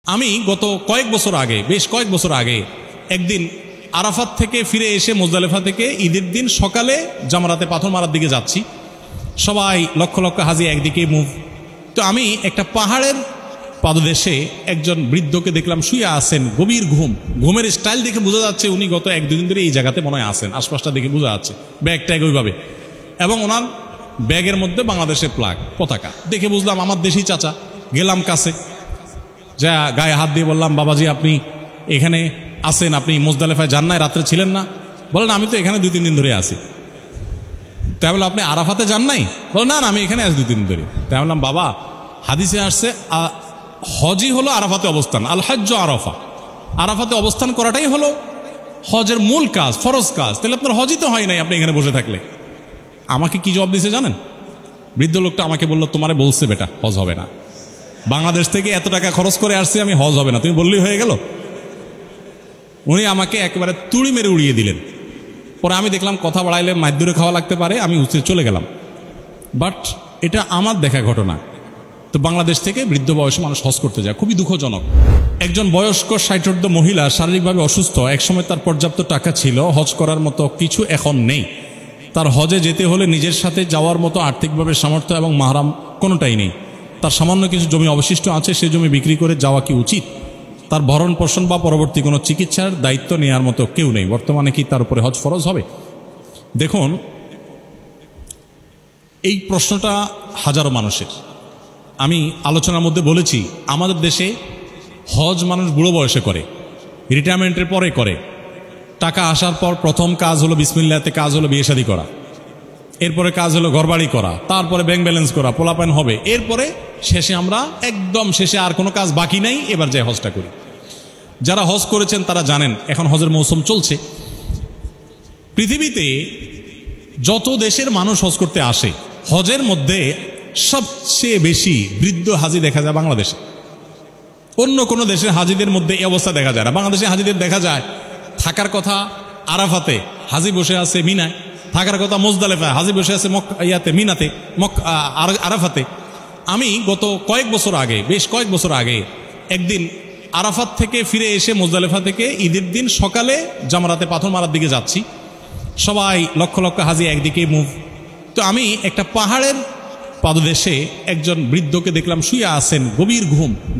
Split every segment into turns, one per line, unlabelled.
আমি গত বেশ কয়েক বছর আগে একদিন আরাফাত থেকে ফিরে এসে মুজদালিফা থেকে ঈদের দিন সকালে জামরাতে পাথর মারার দিকে যাচ্ছি। সবাই লক্ষ লক্ষ হাজি একদিকে মুভ। তো আমি একটা পাহাড়ের পাদদেশে একজন বৃদ্ধকে দেখলাম শুয়ে আছেন, গভীর ঘুমের স্টাইল দেখে বোঝা যাচ্ছে উনি গত এক দুদিন ধরে এই জায়গাতে মনে হয় আছেন, আশপাশটা দেখে বোঝা যাচ্ছে, ব্যাগ ট্যাগ ওইভাবে, এবং ওনার ব্যাগের মধ্যে বাংলাদেশের পতাকা দেখে বুঝলাম আমার দেশি চাচা। গেলাম কাছে, যা গায়ে হাত দিয়ে বললাম, বাবাজি আপনি এখানে আছেন, আপনি মুজদালিফায় যান নাই, রাত্রে ছিলেন না? বলেন আমি তো এখানে 2-3 দিন ধরে আছি। তাই বললাম আপনি আরাফাতে যান নাই? বলেন না আমি এখানে আছি 2-3 দিন ধরে। তাই বললাম বাবা হাদিসে আসছে হজই হলো আরাফাতে অবস্থান, আল হজ্জ আরাফা, আরাফাতে অবস্থান করাটাই হলো হজের মূল কাজ, ফরজ কাজ। তাহলে আপনার হজই তো হয় নাই আপনি এখানে বসে থাকলে। আমাকে কি জবাব দিয়েছে জানেন? বৃদ্ধ লোকটা আমাকে বললো তোমারে বলছে বেটা হজ হবে না, বাংলাদেশ থেকে এত টাকা খরচ করে আসছি আমি, হজ হবে না, তুমি বললেই হয়ে গেল। উনি আমাকে একেবারে তুড়ি মেরে উড়িয়ে দিলেন। পরে আমি দেখলাম কথা বাড়াইলে মাইদুরে খাওয়া লাগতে পারে, আমি উচিত চলে গেলাম। বাট এটা আমার দেখা ঘটনা। তো বাংলাদেশ থেকে বৃদ্ধ বয়সে মানুষ হজ করতে যায়, খুবই দুঃখজনক। একজন বয়স্ক 60 মহিলা শারীরিকভাবে অসুস্থ, একসময় তার পর্যাপ্ত টাকা ছিল, হজ করার মতো কিছু এখন নেই। তার হজে যেতে হলে নিজের সাথে যাওয়ার মতো আর্থিকভাবে সামর্থ্য এবং মাহরাম কোনোটাই নেই। তার সামান্য কিছু জমি অবশিষ্ট আছে, সে জমি বিক্রি করে যাওয়া কি উচিত? তার ভরণ পোষণ বা পরবর্তী কোনো চিকিৎসার দায়িত্ব নেওয়ার মতো কেউ নেই। বর্তমানে কি তার উপরে হজ ফরজ হবে? দেখুন, এই প্রশ্নটা হাজারো মানুষের। আমি আলোচনার মধ্যে বলেছি আমাদের দেশে হজ মানুষ বুড়ো বয়সে করে, রিটায়ারমেন্টের পরে করে। টাকা আসার পর প্রথম কাজ হলো বিসমিল্লাহতে, কাজ হলো বিয়ে শাদী করা, এরপরে কাজ হলো ঘরবাড়ি করা, তারপরে ব্যাংক ব্যালেন্স করা, পোলাপান হবে, এরপরে শেষে আমরা একদম শেষে আর কোনো কাজ বাকি নাই, এবার যে হজটা করি। যারা হজ করেছেন তারা জানেন এখন হজের মৌসুম চলছে। পৃথিবীতে যত দেশের মানুষ হজ করতে আসে, হজের মধ্যে সবচেয়ে বেশি বৃদ্ধ হাজি দেখা যায় বাংলাদেশে। অন্য কোনো দেশের হাজিদের মধ্যে এই অবস্থা দেখা যায় না। বাংলাদেশে হাজিদের দেখা যায় থাকার কথা আরাফাতে, হাজি বসে আছে মিনায়, থাকার কথা মুজদালিফায়, হাজি বসে আছে মিনাতে, আরাফাতে। আমি গত বেশ কয়েক বছর আগে একদিন আরাফাত থেকে ফিরে এসে মুজদালিফা থেকে ঈদের দিন সকালে জামরাতে পাথর মারার দিকে যাচ্ছি। সবাই লক্ষ লক্ষ হাজি একদিকে মুভ। তো আমি একটা পাহাড়ের পাদদেশে একজন বৃদ্ধকে দেখলাম শুয়ে আছেন, গভীর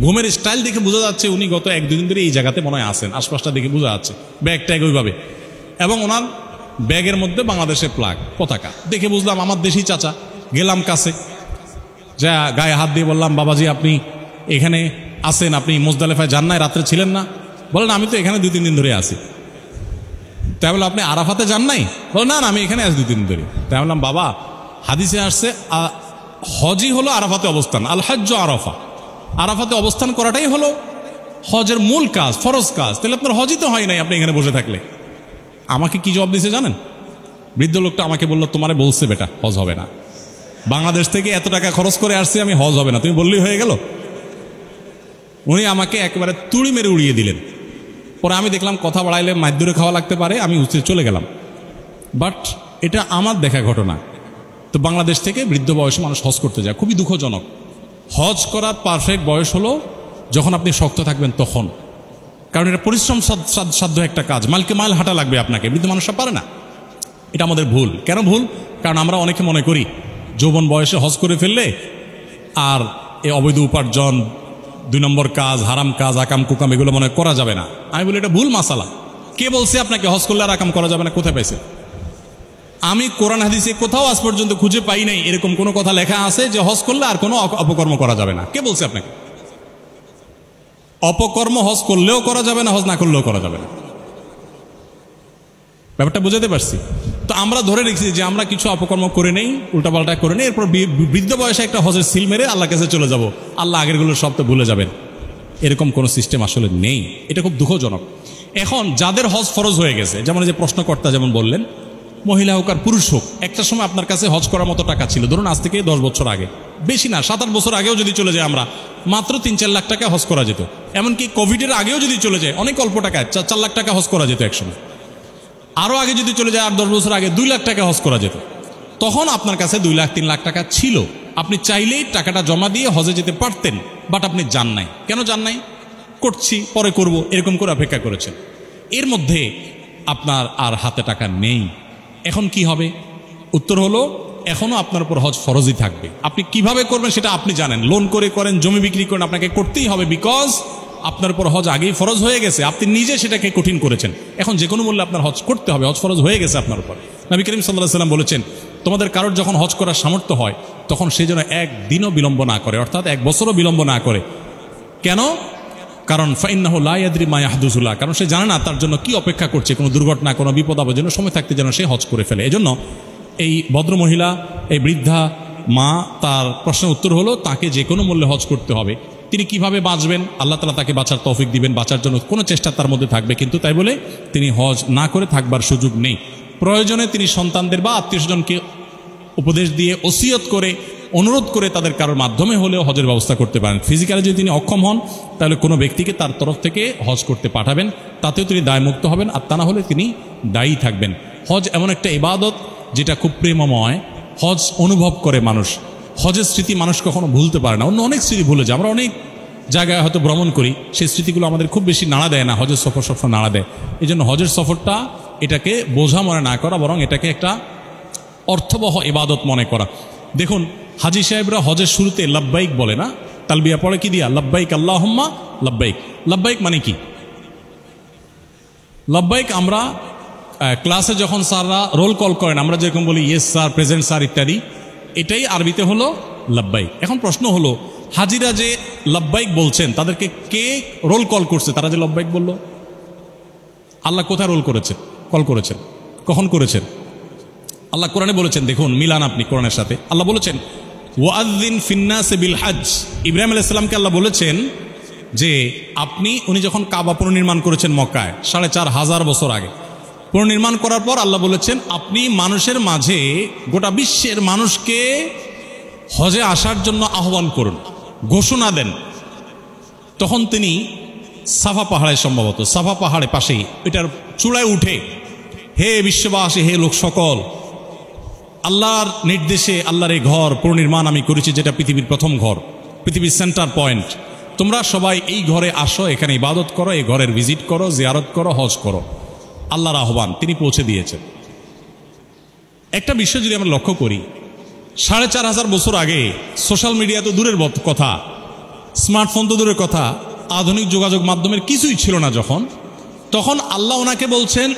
ঘুমের স্টাইল দেখে বোঝা যাচ্ছে উনি গত 1-2 দিন ধরে এই জায়গাতে মনে হয় আছেন, আশপাশটা দেখে বোঝা যাচ্ছে, ব্যাগ ট্যাগ ওইভাবে, এবং ওনার ব্যাগের মধ্যে বাংলাদেশের পতাকা দেখে বুঝলাম আমার দেশি চাচা। গেলাম কাছে, যা গায়ে হাত দিয়ে বললাম, বাবাজি আপনি এখানে আছেন, আপনি মুজদালিফায় যান নাই, রাত্রে ছিলেন না? বলেন আমি তো এখানে 2-3 দিন ধরে আছি। তাই বললাম আপনি আরাফাতে যান নাই? বলেন না আমি এখানে আছি 2-3 দিন ধরে। তাই বললাম বাবা হাদিসে আসছে হজই হলো আরাফাতে অবস্থান, আল হজ্জ আরাফা, আরাফাতে অবস্থান করাটাই হলো হজের মূল কাজ, ফরজ কাজ। তাহলে আপনার হজই তো হয় নাই আপনি এখানে বসে থাকলে। আমাকে কি জবাব দিয়েছে জানেন? বৃদ্ধ লোকটা আমাকে বললো তোমারে বলছে বেটা হজ হবে না, বাংলাদেশ থেকে এত টাকা খরচ করে আসছি আমি, হজ হবে না, তুমি বললেই হয়ে গেল। উনি আমাকে একেবারে তুড়ি মেরে উড়িয়ে দিলেন। পরে আমি দেখলাম কথা বাড়াইলে মাইদুরে খাওয়া লাগতে পারে, আমি উচিত চলে গেলাম। বাট এটা আমার দেখা ঘটনা। তো বাংলাদেশ থেকে বৃদ্ধ বয়সে মানুষ হজ করতে যায়, খুবই দুঃখজনক। হজ করার পারফেক্ট বয়স হলো যখন আপনি শক্ত থাকবেন তখন, কারণ এটা পরিশ্রম সাধ্য একটা কাজ, মাইলকে মাইল হাঁটা লাগবে আপনাকে, বৃদ্ধ মানুষরা পারে না। এটা আমাদের ভুল। কেন ভুল? কারণ আমরা অনেকে মনে করি যৌবন বয়সে হজ করে ফেললে আর এই অবৈধ উপার্জন, 2 নম্বর কাজ, হারাম কাজ, আকাম কুকাম এগুলো মনে করা যাবে না। আমি বলি এটা ভুল মাসালা। কে বলছে আপনাকে হজ করলে আর আকাম করা যাবে না? কোথায় পাইছে? আমি কোরআন হাদিসে কোথাও আজ পর্যন্ত খুঁজে পাই নাই এরকম কোনো কথা লেখা আছে যে হজ করলে আর কোনো অপকর্ম করা যাবে না। কে বলছে আপনাকে? অপকর্ম হজ করলেও করা যাবে না, হজ না করলেও করা যাবে না। ব্যাপারটা বুঝাতে পারছি? তো আমরা ধরে রেখেছি যে আমরা কিছু অপকর্ম করে নেই, উল্টাপাল্টা করে নেই, এরপর বৃদ্ধ বয়সে একটা হজের সিল মেরে আল্লাহ কাছে চলে যাব, আল্লাহ আগেরগুলো সব তো ভুলে যাবেন। এরকম কোনো সিস্টেম আসলে নেই। এটা খুব দুঃখজনক। এখন যাদের হজ ফরজ হয়ে গেছে, যেমন যে প্রশ্নকর্তা যেমন বললেন, মহিলা হোক আর পুরুষ হোক, একটা সময় আপনার কাছে হজ করার মতো টাকা ছিল, ধরুন আজ থেকে 10 বছর আগে, বেশি না 7-8 বছর আগেও যদি চলে যায় আমরা, মাত্র 3-4 লাখ টাকা হজ করা যেত। এমনকি কোভিডের আগেও যদি চলে যায় অনেক অল্প টাকায় 4 লাখ টাকা হজ করা যেত একসময়। আরও আগে যদি চলে যায় 8-10 বছর আগে 2 লাখ টাকা হজ করা যেত। তখন আপনার কাছে 2 লাখ 3 লাখ টাকা ছিল, আপনি চাইলেই টাকাটা জমা দিয়ে হজে যেতে পারতেন। বাট আপনি যান নাই। কেন যান নাই? করছি, পরে করব, এরকম করে অপেক্ষা করেছেন। এর মধ্যে আপনার আর হাতে টাকা নেই, এখন কি হবে? উত্তর হলো এখনো আপনার উপর হজ ফরজই থাকবে। আপনি কিভাবে করবেন সেটা আপনি জানেন, লোন করে করেন, জমি বিক্রি করেন, আপনাকে করতেই হবে, বিকজ আপনার উপর হজ আগেই ফরজ হয়ে গেছে, আপনি নিজে সেটাকে কঠিন করেছেন। এখন যে কোনো মূল্যে আপনার হজ করতে হবে, হজ ফরজ হয়ে গেছে আপনার উপর। নবী করিম সাল্লাল্লাহু আলাইহি ওয়াসাল্লাম বলেছেন, তোমাদের কারোর যখন হজ করার সামর্থ্য হয় তখন সে যেন একদিনও বিলম্ব না করে, অর্থাৎ 1 বছরও বিলম্ব না করে। কেন? কারণ ফাইন্নাহু লা ইয়াদরি মা ইয়াহদুসু লাহু, কারণ সে জানে না তার জন্য কি অপেক্ষা করছে, কোনো দুর্ঘটনা, কোনো বিপদ আপদের জন্য সময় থাকতে যেন সে হজ করে ফেলে। এজন্য এই ভদ্রমহিলা, এই বৃদ্ধা মা, তার প্রশ্নের উত্তর হলো তাকে যে কোনো মূল্যে হজ করতে হবে। তিনি কিভাবে বাঁচবেন? আল্লাহ তাআলা তাকে বাঁচার তৌফিক দিবেন, বাঁচার জন্য কোনো চেষ্টা তার মধ্যে থাকবে, কিন্তু তাই বলে তিনি হজ না করে থাকবার সুযোগ নেই। প্রয়োজনে তিনি সন্তানদের বা আত্মীয়স্বজনকে উপদেশ দিয়ে, ওসিয়ত করে, অনুরোধ করে তাদের কারোর মাধ্যমে হলেও হজের ব্যবস্থা করতে পারেন। ফিজিক্যালি যদি তিনি অক্ষম হন তাহলে কোনো ব্যক্তিকে তার তরফ থেকে হজ করতে পাঠাবেন, তাতেও তিনি দায়মুক্ত হবেন, আর তা না হলে তিনি দায়ী থাকবেন। হজ এমন একটা ইবাদত যেটা খুব প্রেমময়, হজ অনুভব করে মানুষ, হজের স্মৃতি মানুষ কখনো ভুলতে পারে না। অন্য অনেক স্মৃতি ভুলে যায়, আমরা অনেক জায়গায় হয়তো ভ্রমণ করি, সেই স্মৃতিগুলো আমাদের খুব বেশি নাড়া দেয় না, হজের সফর নাড়া দেয়। এই জন্য হজের সফরটা এটাকে বোঝা মনে না করা, বরং এটাকে একটা অর্থবহ ইবাদত মনে করা। দেখুন, হাজি সাহেবরা হজের শুরুতে লাব্বাইক বলে না, তালবিয়া পড়ে কি দিয়া? লাব্বাইক আল্লাহুম্মা লাব্বাইক। লাব্বাইক মানে কি? লাব্বাইক আমরা ক্লাসে যখন স্যাররা রোল কল করেন আমরা যেরকম বলি ইয়েস স্যার, প্রেজেন্ট স্যার ইত্যাদি, এটাই আরবিতে হলো লাব্বাইক। এখন প্রশ্ন হলো, হাজিরা যে লাব্বাইক বলছেন তাদেরকে কে রোল কল করছে? তারা যে লাব্বাইক বলল, আল্লাহ কোথায় রোল করেছেন, কল করেছেন, কখন করেছেন? আল্লাহ কোরআনে বলেছেন, দেখুন মিলান আপনি কোরআনের সাথে। আল্লাহ বলেছেন ওয়াযিন ফিন্নাসি বিল হজ। ইব্রাহিম আলাইহিস সালামকে আল্লাহ বলেছেন যে উনি যখন কাবা পুনর্নির্মাণ করেছেন মক্কায় 4500 বছর আগে, পুনর্নির্মাণ করার পর আল্লাহ বলেছেন আপনি মানুষের মাঝে, গোটা বিশ্বের মানুষকে হজে আসার জন্য আহ্বান করুন, ঘোষণা দেন। তখন তিনি সাফা পাহাড়ে, সম্ভবত সাফা পাহাড়ে পাশেই এটার চূড়ায় উঠে, হে বিশ্ববাসী, হে লোক সকল, আল্লাহর নির্দেশে আল্লাহর এই ঘর পুনর্নির্মাণ আমি করেছি, যেটা পৃথিবীর প্রথম ঘর, পৃথিবীর সেন্টার পয়েন্ট। তোমরা সবাই এই ঘরে আসো, এখানে ইবাদত করো, এই ঘরের ভিজিট করো, জিয়ারত করো, হজ করো। আল্লাহর আহ্বান তিনি পৌঁছে দিয়েছেন। একটা বিষয় যদি আমরা লক্ষ্য করি, 4500 বছর আগে সোশ্যাল মিডিয়া তো দূরের কথা, স্মার্টফোন তো দূরের কথা, আধুনিক যোগাযোগ মাধ্যমের কিছুই ছিল না তখন আল্লাহ ওনাকে বলছেন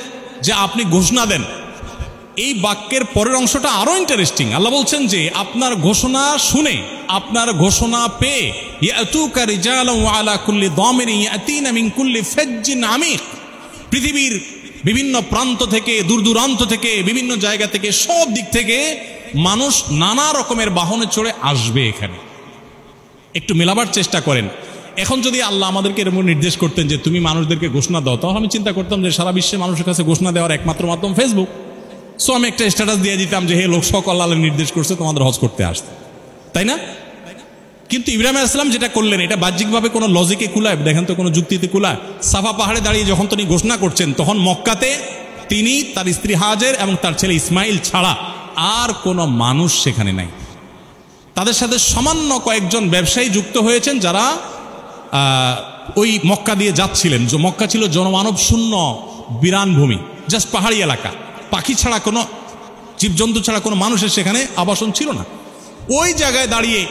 যে আপনি ঘোষণা দেন। এই বাক্যের পরের অংশটা আরো ইন্টারেস্টিং। আল্লাহ বলছেন যে আপনার ঘোষণা শুনে, আপনার ঘোষণা পেয়ে, ইয়াতুকা রিজালান ওয়া আলা কুল্লি দামিরিন ইয়াতিনা মিন কুল্লি ফাজ্জিন আমিক, পৃথিবীর বিভিন্ন প্রান্ত থেকে, দূর দূরান্ত থেকে, বিভিন্ন জায়গা থেকে, সব দিক থেকে মানুষ নানা রকমের বাহনে চড়ে আসবে এখানে। একটু মেলাবার চেষ্টা করেন। এখন যদি আল্লাহ আমাদেরকে এরকম নির্দেশ করতেন যে তুমি মানুষদেরকে ঘোষণা দাও, তাহলে আমি চিন্তা করতাম যে সারা বিশ্বের মানুষের কাছে ঘোষণা দেওয়ার একমাত্র মাধ্যম ফেসবুক। সো আমি একটা স্ট্যাটাস দিয়ে দিতাম যে হে লোক সকল, আল্লাহ নির্দেশ করছে তোমাদের হজ করতে আসতে, তাই না? কিন্তু ইব্রাহিম আলাইহিস সালাম যেটা করলেন, এটা বাহ্যিকভাবে কোনো লজিকে কুলায়? দেখেন তো, কোনো যুক্তিতে কুলায়? সাফা পাহাড়ে দাঁড়িয়ে যখন তিনি ঘোষণা করছেন, তখন মক্কাতে তিনি, তার স্ত্রী হাজের এবং তার ছেলে ইসমাইল ছাড়া আর কোনো মানুষ সেখানে নাই। তাদের সাথে সামান্য কয়েকজন ব্যবসায়ী যুক্ত হয়েছেন, যারা ওই মক্কা দিয়ে যাচ্ছিলেন। মক্কা ছিল জনমানব শূন্য বিরান ভূমি, জাস্ট পাহাড়ি এলাকা, পাখি ছাড়া, কোনো জীবজন্তু ছাড়া কোনো মানুষের সেখানে আবাসন ছিল না। ওই জায়গায় দাঁড়িয়ে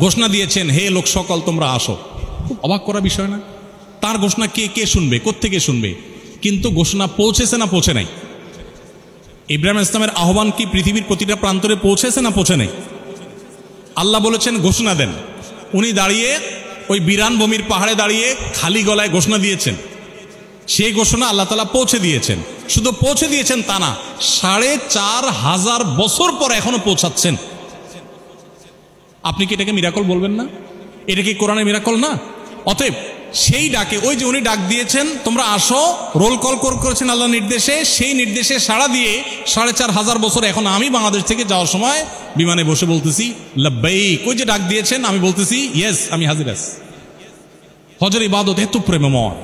ঘোষণা দিয়েছেন, হে লোক সকল তোমরা আসো। খুব অবাক করা বিষয় না? তার ঘোষণা কে শুনবে, কোত্থেকে শুনবে? কিন্তু ঘোষণা পৌঁছেছে না পৌঁছে নাই? ইব্রাহিম ইসলামের আহ্বান কি পৃথিবীর প্রতিটা প্রান্তরে পৌঁছেছে না পৌঁছে নাই? আল্লাহ বলেছেন ঘোষণা দেন। উনি দাঁড়িয়ে ওই বিরান ভূমির পাহাড়ে দাঁড়িয়ে খালি গলায় ঘোষণা দিয়েছেন। সেই ঘোষণা আল্লাহ তাআলা পৌঁছে দিয়েছেন। শুধু পৌঁছে দিয়েছেন তা না, 4500 বছর পর এখনো পৌঁছাচ্ছেন। আপনি কি এটাকে মিরাকল বলবেন না? এটা কি কোরআনের মিরাকল না? অতএব সেই ডাকে, ওই যে উনি ডাক দিয়েছেন তোমরা আসো, রোল কল করেছেন আল্লাহ নির্দেশে, সেই নির্দেশে সাড়া দিয়ে 4500 বছর এখন আমি বাংলাদেশ থেকে যাওয়ার সময় বিমানে বসে বলতেছি লাব্বাইক। ওই যে ডাক দিয়েছেন আমি বলতেছি ইয়েস, আমি হাজির আছি। হজের ইবাদত এত প্রেমময়,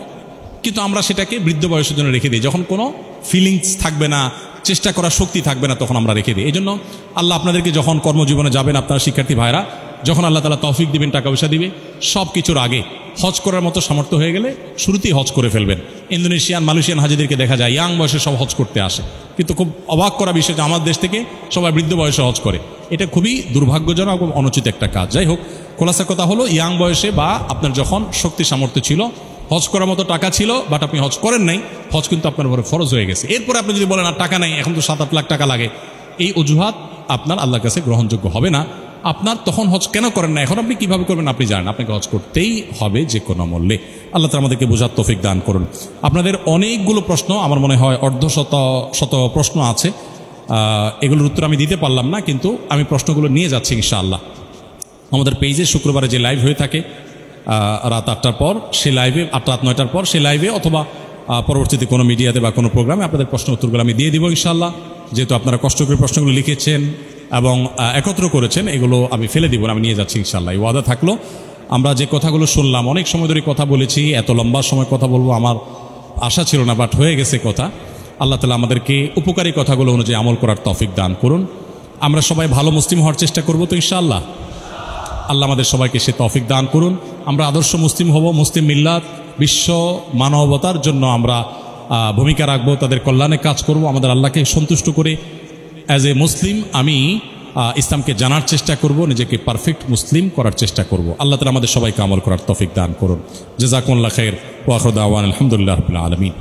কিন্তু আমরা সেটাকে বৃদ্ধ বয়সের জন্য রেখে দিই। যখন কোনো ফিলিংস থাকবে না, চেষ্টা করার শক্তি থাকবে না, তখন আমরা রেখে দিই। এই জন্য আল্লাহ আপনাদেরকে যখন কর্মজীবনে যাবেন, আপনারা শিক্ষার্থী ভাইরা, যখন আল্লাহ তাআলা তৌফিক দিবেন, টাকা পয়সা দিবে, সব কিছুর আগে হজ করার মতো সামর্থ্য হয়ে গেলে শুরুতেই হজ করে ফেলবেন। ইন্দোনেশিয়ান মালয়েশিয়ান হাজিদেরকে দেখা যায় ইয়াং বয়সে সব হজ করতে আসে, কিন্তু খুব অবাক করা বিষয় যে আমার দেশ থেকে সবাই বৃদ্ধ বয়সে হজ করে। এটা খুবই দুর্ভাগ্যজনক এবং অনুচিত একটা কাজ। যাই হোক, খোলাসা কথা হলো, ইয়াং বয়সে বা আপনার যখন শক্তি সামর্থ্য ছিল, হজ করার মতো টাকা ছিল, বাট আপনি হজ করেন নাই, হজ কিন্তু আপনার উপরে ফরজ হয়ে গেছে। এরপরে আপনি যদি বলেন আর টাকা নাই, এখন তো 7-8 লাখ টাকা লাগে, এই অজুহাত আপনার আল্লাহর কাছে গ্রহণযোগ্য হবে না। আপনার তখন হজ কেন করেন না, এখন আপনি কিভাবে করবেন আপনি জানেন, আপনাকে হজ করতেই হবে যে কোনো মূল্যে। আল্লাহ তাআলা আমাদেরকে বোঝার তৌফিক দান করুন। আপনাদের অনেকগুলো প্রশ্ন, আমার মনে হয় শত প্রশ্ন আছে, এগুলোর উত্তর আমি দিতে পারলাম না, কিন্তু আমি প্রশ্নগুলো নিয়ে যাচ্ছি ইনশাআল্লাহ। আমাদের পেজে শুক্রবারে যে লাইভ হয়ে থাকে রাত 8টার পর, সেই লাইভে, 8 রাত 9টার পর সেই লাইভে অথবা পরবর্তীতে কোনো মিডিয়াতে বা কোনো প্রোগ্রামে আপনাদের প্রশ্ন উত্তরগুলো আমি দিয়ে দিব ইনশাআল্লাহ। যেহেতু আপনারা কষ্ট করে প্রশ্নগুলো লিখেছেন এবং একত্র করেছেন, এগুলো আমি ফেলে দিব না, আমি নিয়ে যাচ্ছি ইনশাআল্লাহ। এই ওয়াদা থাকলো। আমরা যে কথাগুলো শুনলাম, অনেক সময় ধরে কথা বলেছি, এত লম্বা সময় কথা বলবো আমার আশা ছিল না, বাট হয়ে গেছে কথা। আল্লাহ তাআলা আমাদেরকে উপকারী কথাগুলো অনুযায়ী আমল করার তৌফিক দান করুন। আমরা সবাই ভালো মুসলিম হওয়ার চেষ্টা করব তো ইনশাআল্লাহ। আল্লাহ আমাদের সবাইকে সে তৌফিক দান করুন। আমরা আদর্শ মুসলিম হব, মুসলিম মিল্লাত, বিশ্ব মানবতার জন্য আমরা ভূমিকা রাখবো, তাদের কল্যাণে কাজ করব, আমাদের আল্লাহকে সন্তুষ্ট করে অ্যাজ এ মুসলিম আমি ইসলামকে জানার চেষ্টা করব, নিজেকে পারফেক্ট মুসলিম করার চেষ্টা করব। আল্লাহ তাআলা আমাদের সবাইকে আমল করার তৌফিক দান করুন। জাযাকুমুল্লাহু খাইর ওয়া আখিরু দাওয়ানা আলহামদুলিল্লাহি রাব্বিল আলামিন।